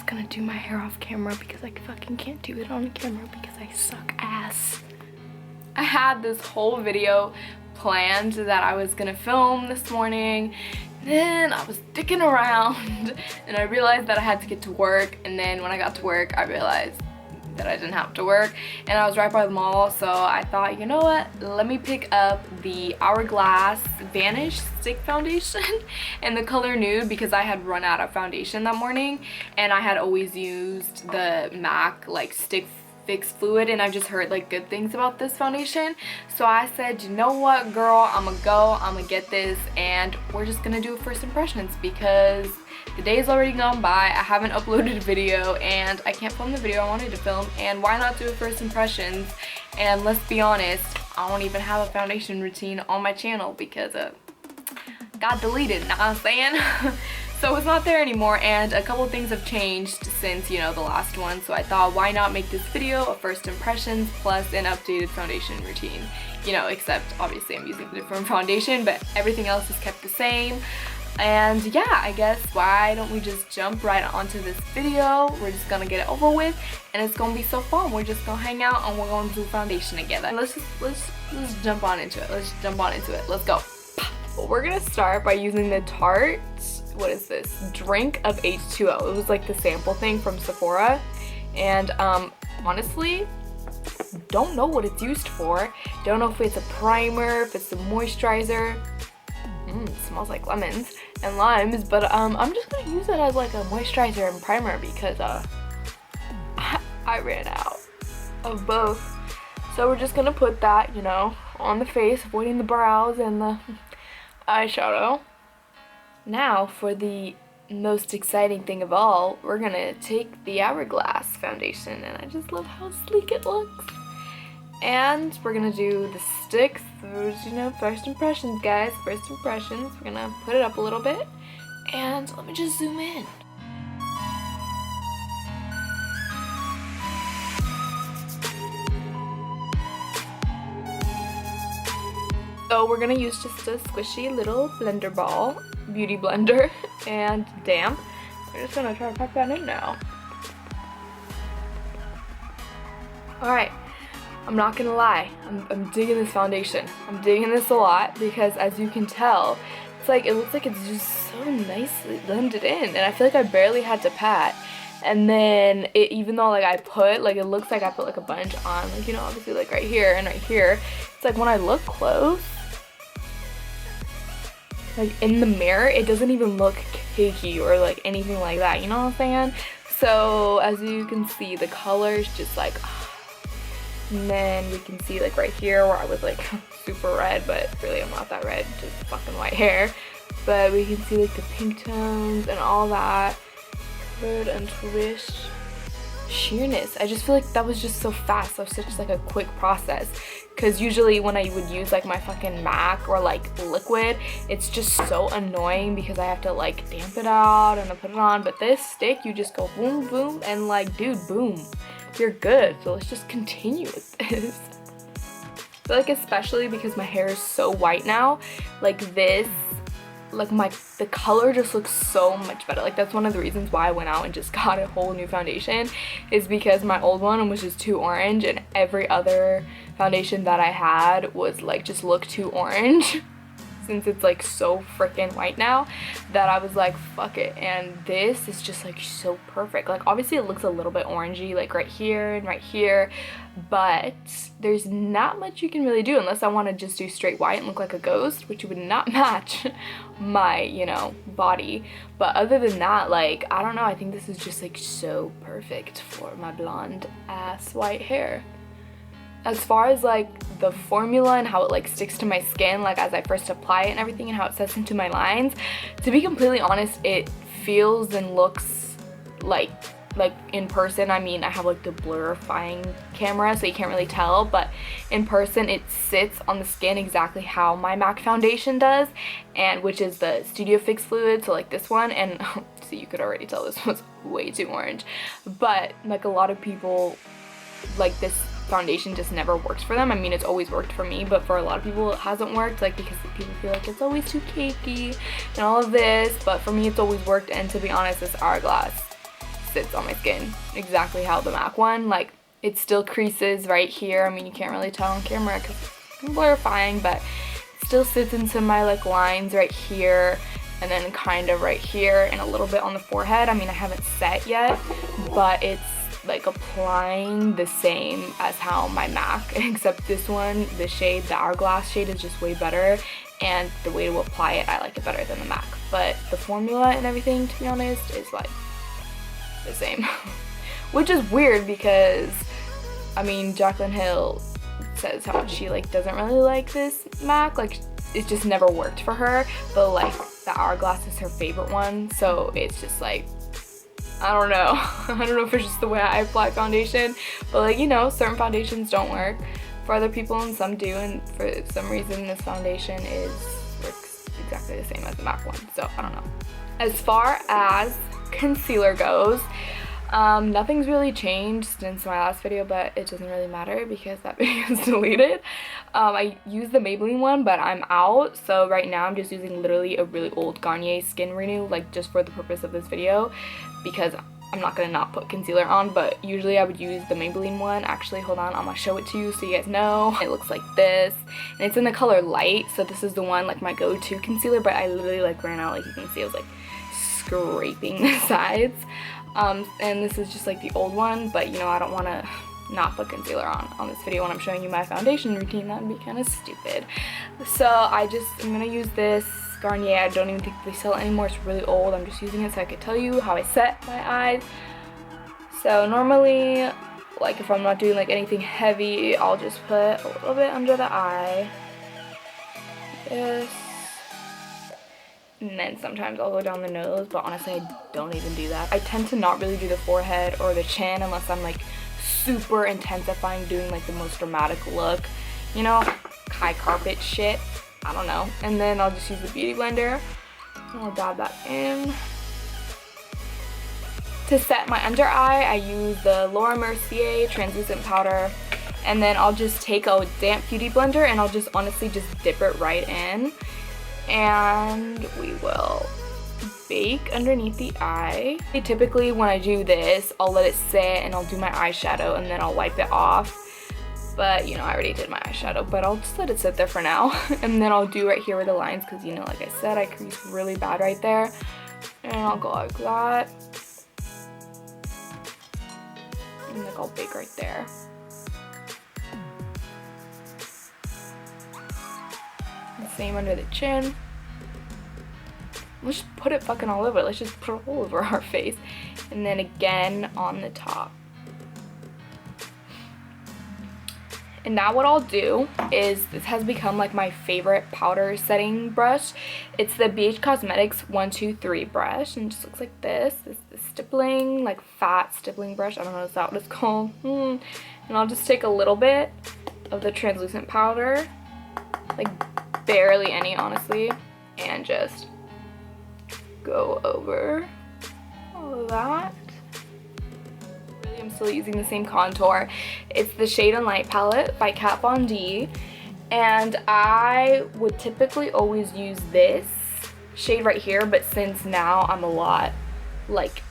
gonna do my hair off camera because I fucking can't do it on camera because I suck ass. I had this whole video planned that I was gonna film this morning. Then I was dicking around and I realized that I had to get to work, and then when I got to work I realized that I didn't have to work, and I was right by the mall, so I thought, you know what, let me pick up the Hourglass Vanish stick foundation in the color nude because I had run out of foundation that morning, and I had always used the MAC like stick fix fluid, and I've just heard like good things about this foundation. So I said, you know what, girl, I'm gonna get this, and we're just gonna do first impressions because the day's already gone by. I haven't uploaded a video and I can't film the video I wanted to film, and why not do a first impressions? And let's be honest, I don't even have a foundation routine on my channel because got deleted, know what I'm saying? So it's not there anymore, and a couple of things have changed since, you know, the last one. So I thought, why not make this video a first impressions plus an updated foundation routine? You know, except obviously I'm using a different foundation, but everything else is kept the same. And yeah, I guess why don't we just jump right onto this video? We're just gonna get it over with, and it's gonna be so fun. We're just gonna hang out and we're gonna do foundation together. Let's jump on into it. Let's jump on into it. Let's go. Well, we're gonna start by using the Tarte, what is this? Drink of H2O. It was like the sample thing from Sephora, and honestly, don't know what it's used for. Don't know if it's a primer, if it's a moisturizer. It smells like lemons and limes, but I'm just gonna use it as like a moisturizer and primer because I ran out of both. So we're just gonna put that, you know, on the face, avoiding the brows and the eyeshadow. Now for the most exciting thing of all, we're gonna take the Hourglass foundation, and I just love how sleek it looks. And we're gonna do the sticks, you know, first impressions, guys, first impressions. We're gonna put it up a little bit, and let me just zoom in. So we're gonna use just a squishy little blender ball, beauty blender, and damp. We're just gonna try to pack that in now. Alright. I'm not gonna lie, I'm digging this foundation. I'm digging this a lot because, as you can tell, it's like, it looks like it's just so nicely blended in, and I feel like I barely had to pat. And then even though like I put, like, it looks like I put like a bunch on, like, you know, obviously like right here and right here, it's like when I look close, like in the mirror, it doesn't even look cakey or like anything like that, you know what I'm saying? So as you can see, the color is just like, and then we can see like right here where I was like super red, but really I'm not that red, just fucking white hair. But we can see like the pink tones and all that. Red and twist. Sheerness. I just feel like that was just so fast. That was such like a quick process. Because usually when I would use like my fucking MAC or like liquid, it's just so annoying because I have to like damp it out and then put it on. But this stick, you just go boom, boom, and like, dude, boom. You're good. So let's just continue with this. I feel like, especially because my hair is so white now, like this, like the color just looks so much better. Like that's one of the reasons why I went out and just got a whole new foundation, is because my old one was just too orange, and every other foundation that I had was like just looked too orange. Since it's like so freaking white now, that I was like, fuck it. And this is just like so perfect. Like obviously it looks a little bit orangey like right here and right here, but there's not much you can really do unless I want to just do straight white and look like a ghost, which would not match my, you know, body. But other than that, like, I don't know, I think this is just like so perfect for my blonde ass white hair. As far as like the formula and how it like sticks to my skin, like as I first apply it and everything, and how it sets into my lines, to be completely honest, it feels and looks like in person. I mean, I have like the blurifying camera, so you can't really tell, but in person it sits on the skin exactly how my MAC foundation does, and which is the Studio Fix fluid, so like this one. And so you could already tell this was way too orange, but like a lot of people, like this foundation just never works for them. I mean, it's always worked for me, but for a lot of people it hasn't worked, like because people feel like it's always too cakey and all of this. But for me it's always worked, and to be honest, this Hourglass sits on my skin exactly how the MAC one, like it still creases right here. I mean, you can't really tell on camera because it's blurifying, but it still sits into my like lines right here, and then kind of right here and a little bit on the forehead. I mean, I haven't set yet, but it's like applying the same as how my MAC, except this one, the shade, the Hourglass shade, is just way better, and the way to apply it, I like it better than the MAC. But the formula and everything, to be honest, is like the same. Which is weird because, I mean, Jaclyn Hill says how much she like doesn't really like this MAC, like it just never worked for her, but like the Hourglass is her favorite one, so it's just like, I don't know. I don't know if it's just the way I apply foundation, but like, you know, certain foundations don't work for other people and some do, and for some reason this foundation works exactly the same as the MAC one, so I don't know. As far as concealer goes, nothing's really changed since my last video, but it doesn't really matter because that video is deleted. I used the Maybelline one, but I'm out, so right now I'm just using literally a really old Garnier Skin Renew, like just for the purpose of this video, because I'm not gonna not put concealer on, but usually I would use the Maybelline one. Actually, hold on, I'm gonna show it to you so you guys know. It looks like this, and it's in the color light, so this is the one, like my go-to concealer, but I literally like ran out, like you can see I was like scraping the sides. And this is just like the old one, but you know, I don't want to not put concealer on this video when I'm showing you my foundation routine. That would be kind of stupid. So I'm gonna use this Garnier. I don't even think they sell it anymore. It's really old. I'm just using it so I could tell you how I set my eyes. So normally, like if I'm not doing like anything heavy, I'll just put a little bit under the eye. This. And then sometimes I'll go down the nose, but honestly I don't even do that. I tend to not really do the forehead or the chin unless I'm like super intensifying, doing like the most dramatic look, you know, high carpet shit, I don't know. And then I'll just use the beauty blender and I'll dab that in. To set my under eye, I use the Laura Mercier translucent powder, and then I'll just take a damp beauty blender and I'll just honestly just dip it right in. And we will bake underneath the eye. Typically when I do this, I'll let it sit and I'll do my eyeshadow and then I'll wipe it off. But you know, I already did my eyeshadow, but I'll just let it sit there for now. And then I'll do right here where the lines, because you know, like I said, I crease really bad right there. And I'll go like that. And like I'll bake right there. Same under the chin. Let's just put it fucking all over. Let's just put it all over our face. And then again on the top. And now what I'll do is, this has become like my favorite powder setting brush. It's the BH Cosmetics 123 brush, and it just looks like this. It's the stippling, like fat stippling brush. I don't know if that's what it's called. And I'll just take a little bit of the translucent powder, like barely any honestly, and just go over all of that. Really, I'm still using the same contour. It's the Shade and Light palette by Kat Von D, and I would typically always use this shade right here, but since now I'm a lot like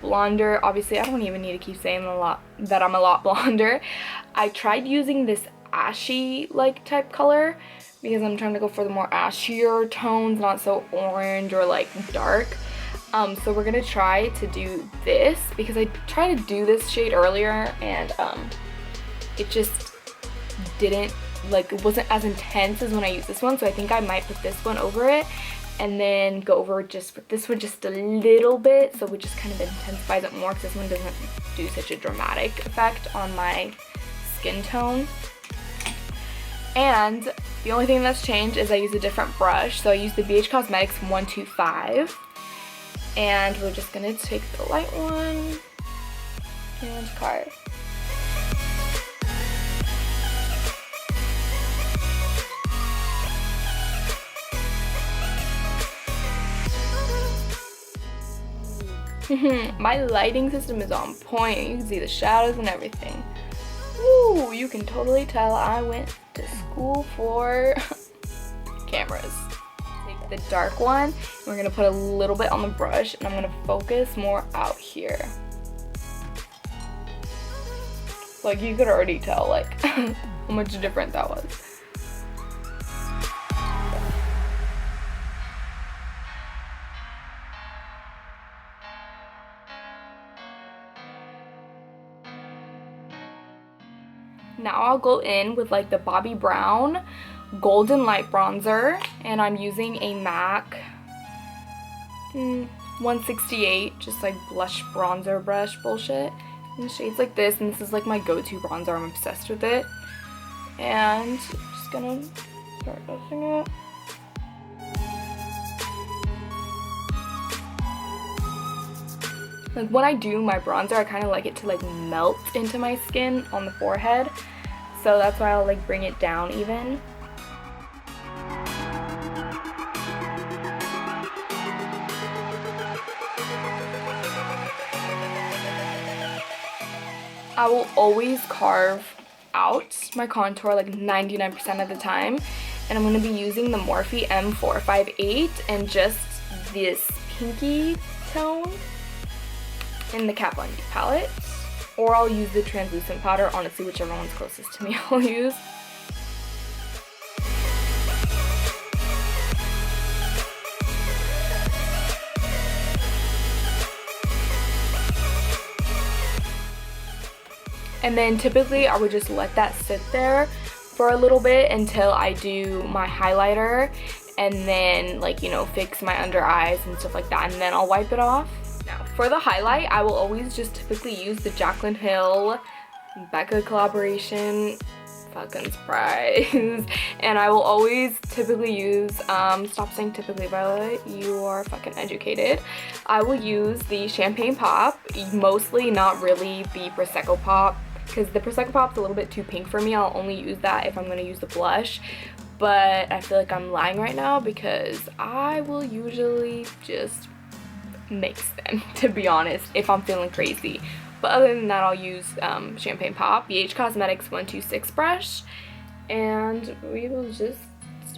blonder, obviously I don't even need to keep saying that I'm a lot blonder. I tried using this ashy like type color because I'm trying to go for the more ashier tones, not so orange or like dark. So we're gonna try to do this because I tried to do this shade earlier and it just didn't, like, it wasn't as intense as when I used this one, so I think I might put this one over it and then go over just with this one just a little bit, so it just kind of intensifies it more because this one doesn't do such a dramatic effect on my skin tone. And the only thing that's changed is I use a different brush. So I use the BH Cosmetics 125. And we're just gonna take the light one and carve. My lighting system is on point. You can see the shadows and everything. Ooh, you can totally tell I went to school for cameras. Take the dark one, and we're gonna put a little bit on the brush, and I'm gonna focus more out here. Like, you could already tell, like, how much different that was. Now I'll go in with like the Bobbi Brown Golden Light Bronzer, and I'm using a MAC 168, just like blush bronzer brush bullshit. And the shade's like this, and this is like my go-to bronzer. I'm obsessed with it. And just gonna start dusting it. Like when I do my bronzer, I kind of like it to like melt into my skin on the forehead. So that's why I'll like bring it down even. I will always carve out my contour like 99% of the time. And I'm going to be using the Morphe M458 and just this pinky tone in the Kat Von D palette, or I'll use the translucent powder. Honestly, whichever one's closest to me I'll use. And then typically I would just let that sit there for a little bit until I do my highlighter, and then like, you know, fix my under eyes and stuff like that, and then I'll wipe it off. Now, for the highlight, I will always just typically use the Jaclyn Hill Becca collaboration, fucking surprise. And I will always typically use, stop saying typically, Violet, you are fucking educated. I will use the Champagne Pop, mostly, not really the Prosecco Pop, because the Prosecco Pop's a little bit too pink for me. I'll only use that if I'm going to use the blush. But I feel like I'm lying right now because I will usually just mix them, to be honest, if I'm feeling crazy. But other than that, I'll use Champagne Pop, BH Cosmetics 126 brush, and we will just,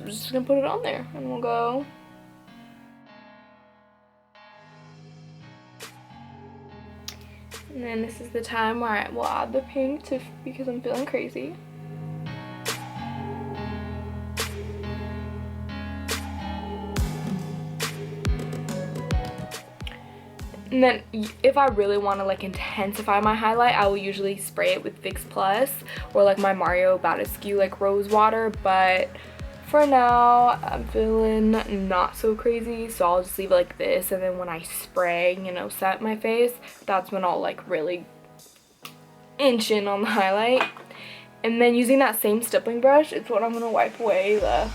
we're just gonna put it on there, and we'll go. And then this is the time where I will add the pink to, because I'm feeling crazy. And then if I really want to like intensify my highlight, I will usually spray it with Fix Plus or like my Mario Badescu like rose water. But for now, I'm feeling not so crazy, so I'll just leave it like this. And then when I spray, you know, set my face, that's when I'll like really inch in on the highlight. And then using that same stippling brush, it's what I'm going to wipe away the,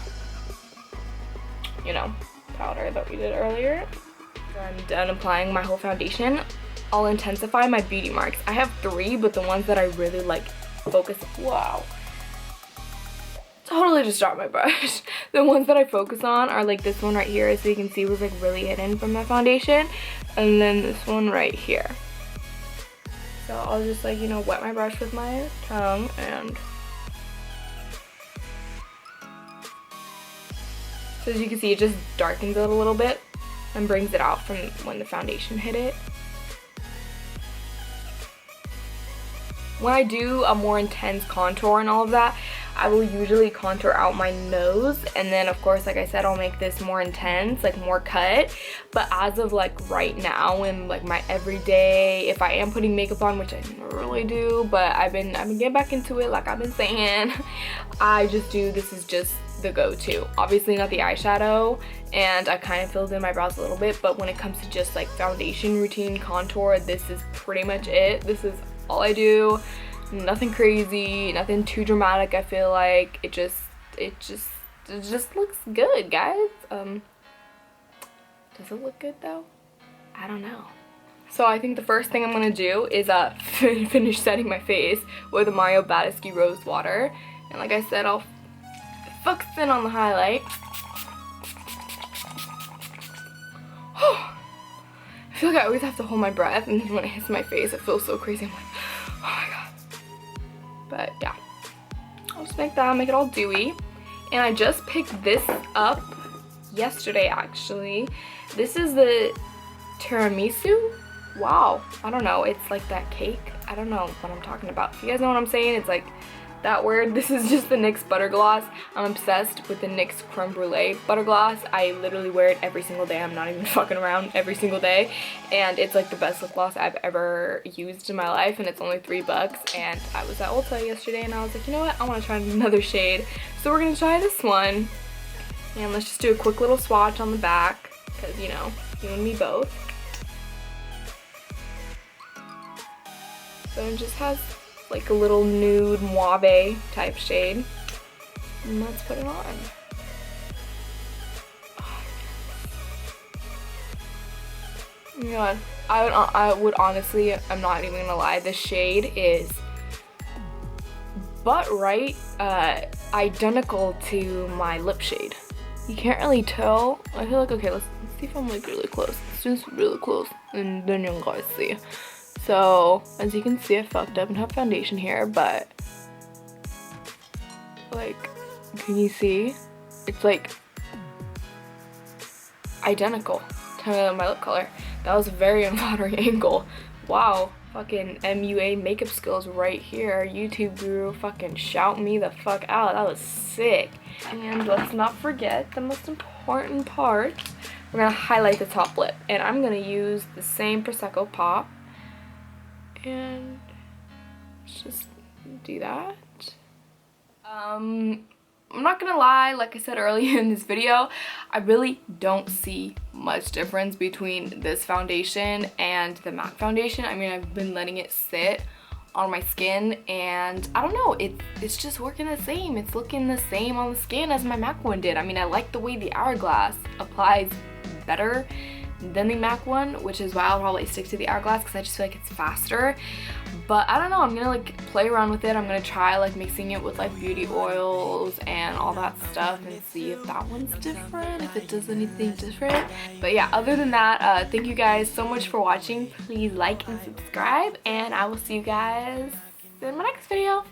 you know, powder that we did earlier. I'm done applying my whole foundation. I'll intensify my beauty marks. I have 3, but the ones that I really like focus, wow, totally just dropped my brush. The ones that I focus on are like this one right here, as you can see was like really hidden from the foundation, and then this one right here. So I'll just like, you know, wet my brush with my tongue, and so as you can see, it just darkens it a little bit and brings it out from when the foundation hit it. When I do a more intense contour and all of that, I will usually contour out my nose, and then of course, like I said, I'll make this more intense, like more cut. But as of like right now, in like my everyday, if I am putting makeup on, which I never really do, but I've been getting back into it, like I've been saying, I just do, this is just the go-to. Obviously not the eyeshadow, and I kind of filled in my brows a little bit, but when it comes to just like foundation routine contour, this is pretty much it. This is all I do. Nothing crazy, nothing too dramatic. I feel like it just looks good, guys. Does it look good though? I don't know. So I think the first thing I'm gonna do is finish setting my face with the Mario Badescu rose water, and like I said, I'll focus in on the highlight. I feel like I always have to hold my breath, and then when it hits my face, it feels so crazy. I'm like, oh my god. But yeah, I'll just make that, make it all dewy. And I just picked this up yesterday, actually. This is the tiramisu wow, I don't know, it's like that cake. I don't know what I'm talking about. If you guys know what I'm saying, it's like that word. This is just the NYX Butter Gloss. I'm obsessed with the NYX Creme Brulee Butter Gloss. I literally wear it every single day. I'm not even fucking around, every single day. And it's like the best lip gloss I've ever used in my life, and it's only $3. And I was at Ulta yesterday and I was like, you know what? I want to try another shade. So we're going to try this one. And let's just do a quick little swatch on the back, because, you know, you and me both. So it just has like a little nude mauve type shade. And let's put it on. Oh my god. I would honestly, I'm not even gonna lie, the shade is identical to my lip shade. You can't really tell. I feel like, okay, let's see if I'm like really close. It's just really close, and then you'll guys see. So, as you can see, I fucked up and have foundation here, but like, can you see? It's like identical to my lip color. That was a very unflattering angle. Wow, fucking MUA makeup skills right here. YouTube guru, fucking shout me the fuck out. That was sick. And let's not forget the most important part. We're gonna highlight the top lip, and I'm gonna use the same Prosecco Pop. And let's just do that. I'm not gonna lie, like I said earlier in this video, I really don't see much difference between this foundation and the MAC foundation. I mean, I've been letting it sit on my skin, and I don't know, it's just working the same. It's looking the same on the skin as my MAC one did. I mean, I like the way the Hourglass applies better than the MAC one, which is why I'll probably stick to the Hourglass, because I just feel like it's faster. But I don't know, I'm gonna like play around with it. I'm gonna try like mixing it with like beauty oils and all that stuff and see if that one's different, if it does anything different. But yeah, other than that, thank you guys so much for watching. Please like and subscribe, and I will see you guys in my next video.